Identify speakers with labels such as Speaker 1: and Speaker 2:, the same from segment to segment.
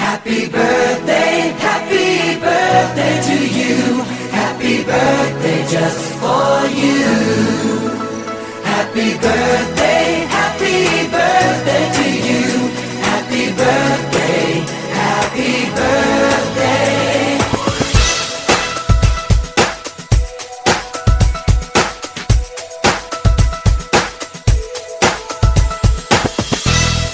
Speaker 1: happy birthday to you. Happy birthday just for you. Happy birthday to you. Happy birthday, happy birthday.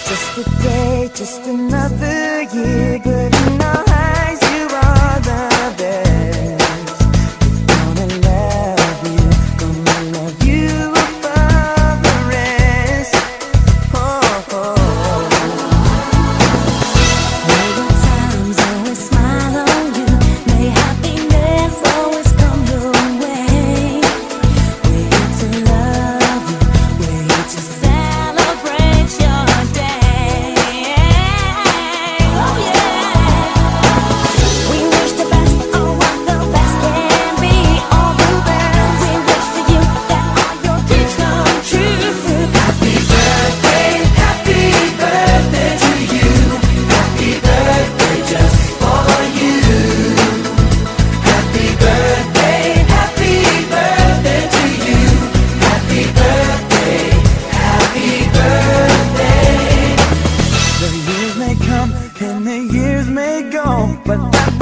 Speaker 2: Just a day, just another year, good in our eyes, you are the best. Gonna love you above the rest. Oh, oh. May your times always smile on you, may happiness always come your way. We're here to love you, we're here to celebrate your day. Oh yeah. We wish the best on what the best can be. All the best. We wish for you that all your dreams come true.
Speaker 1: Happy birthday to you. Happy birthday just for you. Happy birthday to you. Happy birthday, happy birthday.
Speaker 2: The years may come and the years may go, but that